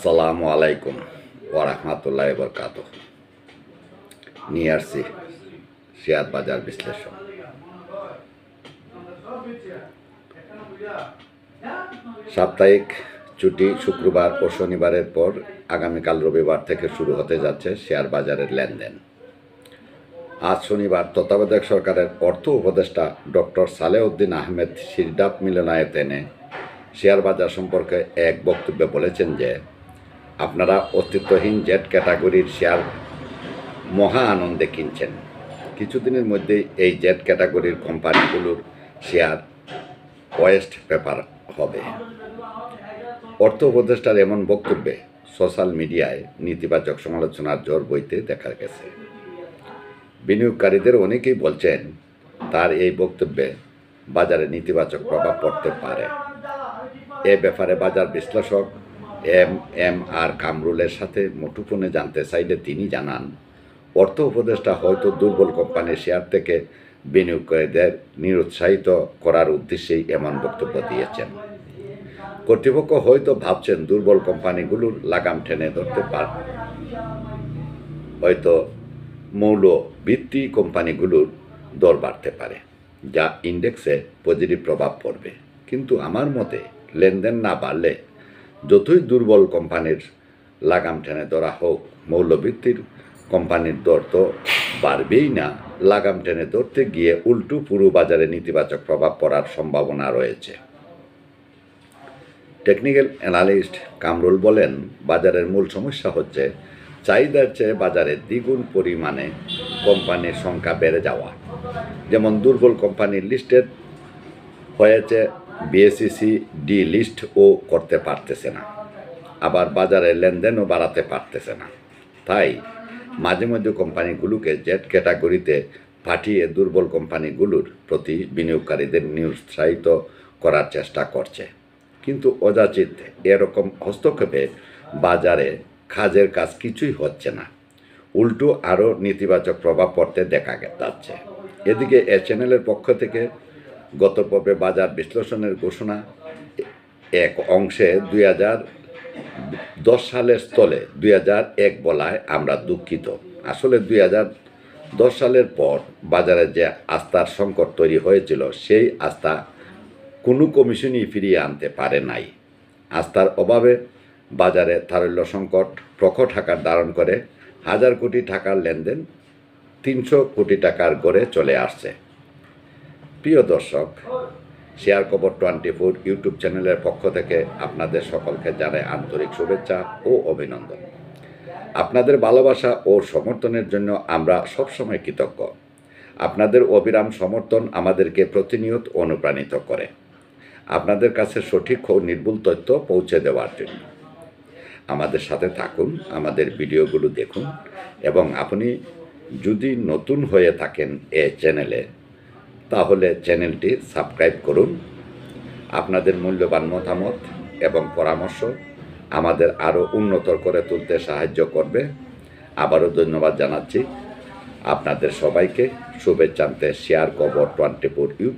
আসসালামু আলাইকুম ওয়া রাহমাতুল্লাহি ওয়া বারাকাতুহু। নিয়ে আসছি শেয়ার বাজার বিশ্লেষণ। সাপ্তাহিক ছুটি শুক্রবার ও শনিবারের পর আগামীকাল রবিবার থেকে শুরু হতে যাচ্ছে শেয়ার বাজারের লেনদেন। আজ শনিবার তত্ত্বাবধায়ক সরকারের অর্থ উপদেষ্টা ডক্টর সালেউদ্দিন আহমেদ সিরডাপ মিলনায়তনে শেয়ার বাজার সম্পর্কে এক বক্তব্যে বলেছেন যে আপনারা অস্তিত্বহীন জেড ক্যাটাগরির শেয়ার মহা আনন্দে কিনছেন। কিছুদিনের মধ্যেই এই জেড ক্যাটাগরির কোম্পানিগুলোর শেয়ার ওয়েস্ট পেপার হবে। অর্থ উপদেষ্টার এমন বক্তব্যে সোশ্যাল মিডিয়ায় নেতিবাচক সমালোচনার ঝড় বইতে দেখা গেছে। বিনিয়োগকারীদের অনেকেই বলছেন তার এই বক্তব্যে বাজারে নেতিবাচক প্রভাব পড়তে পারে। এ ব্যাপারে বাজার বিশ্লেষক এম আর কামরুলের সাথে মুঠোফোনে জানতে চাইলে তিনি জানান, অর্থ উপদেষ্টা হয়তো দুর্বল কোম্পানির শেয়ার থেকে বিনিয়োগকারীদের নিরুৎসাহিত করার উদ্দেশ্যেই এমন বক্তব্য দিয়েছেন। কর্তৃপক্ষ হয়তো ভাবছেন দুর্বল কোম্পানিগুলোর লাগাম টেনে ধরতে পারে, হয়তো মৌলভিত্তি কোম্পানিগুলোর দর বাড়তে পারে, যা ইন্ডেক্সে পজিটিভ প্রভাব পড়বে। কিন্তু আমার মতে লেনদেন না বাড়লে যতই দুর্বল কোম্পানির লাগাম টেনে ধরা হোক, মৌলভিত্তির কোম্পানির দর তো বাড়বেই না। লাগাম টেনে ধরতে গিয়ে উল্টো পুরো বাজারে নেতিবাচক প্রভাব পড়ার সম্ভাবনা রয়েছে। টেকনিক্যাল অ্যানালিস্ট কামরুল বলেন, বাজারের মূল সমস্যা হচ্ছে চাহিদার চেয়ে বাজারে দ্বিগুণ পরিমাণে কোম্পানির সংখ্যা বেড়ে যাওয়া। যেমন দুর্বল কোম্পানির লিস্টেড হয়েছে, বিএসইসি ডি লিস্টও করতে পারতেছে না, আবার বাজারে লেনদেনও বাড়াতে পারতেছে না। তাই মাঝে মধ্যে কোম্পানিগুলোকে জেড ক্যাটাগরিতে পাঠিয়ে দুর্বল কোম্পানিগুলোর প্রতি বিনিয়োগকারীদের নিরুৎসাহিত করার চেষ্টা করছে। কিন্তু অযাচিত এরকম হস্তক্ষেপে বাজারে কাজের কাজ কিছুই হচ্ছে না, উল্টো আরও নেতিবাচক প্রভাব পড়তে দেখা যাচ্ছে। এদিকে এ চ্যানেলের পক্ষ থেকে গত পর্বে বাজার বিশ্লেষণের ঘোষণা এক অংশে 2010 সালের স্থলে 2001 বলায় আমরা দুঃখিত। আসলে 2010 সালের পর বাজারে যে আস্থার সংকট তৈরি হয়েছিল, সেই আস্থা কোনো কমিশনই ফিরিয়ে আনতে পারে নাই। আস্থার অভাবে বাজারে তারল্য সংকট প্রকট আকার ধারণ করে হাজার কোটি টাকার লেনদেন 300 কোটি টাকার গড়ে চলে আসছে। প্রিয় দর্শক, শেয়ার খবর 24 ইউটিউব চ্যানেলের পক্ষ থেকে আপনাদের সকলকে জানাই আন্তরিক শুভেচ্ছা ও অভিনন্দন। আপনাদের ভালোবাসা ও সমর্থনের জন্য আমরা সবসময় কৃতজ্ঞ। আপনাদের অবিরাম সমর্থন আমাদেরকে প্রতিনিয়ত অনুপ্রাণিত করে আপনাদের কাছে সঠিক ও নির্ভুল তথ্য পৌঁছে দেওয়ার জন্য। আমাদের সাথে থাকুন, আমাদের ভিডিওগুলো দেখুন, এবং আপনি যদি নতুন হয়ে থাকেন এ চ্যানেলে, তাহলে চ্যানেলটি সাবস্ক্রাইব করুন। আপনাদের মূল্যবান মতামত এবং পরামর্শ আমাদের আরও উন্নতর করে তুলতে সাহায্য করবে। আবারও ধন্যবাদ জানাচ্ছি আপনাদের সবাইকে। শুভেচ্ছান্তে শেয়ার খবর 24 ইউটিউব